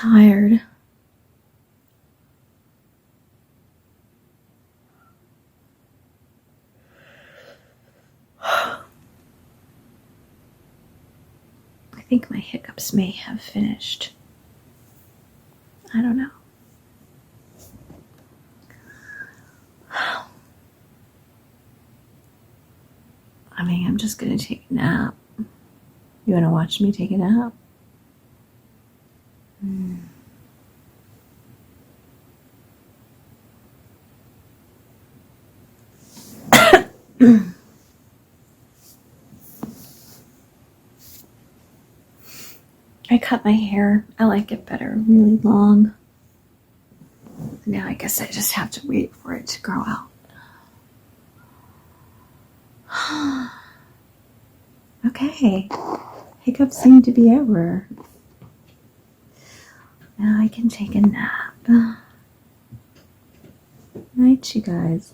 tired. I think my hiccups may have finished. I don't know. I mean, I'm just gonna take a nap. You wanna watch me take a nap? I cut my hair. I like it better, really long. Now I guess I just have to wait for it to grow out. Okay, hiccups seem to be over. Now I can take a nap. Night, you guys.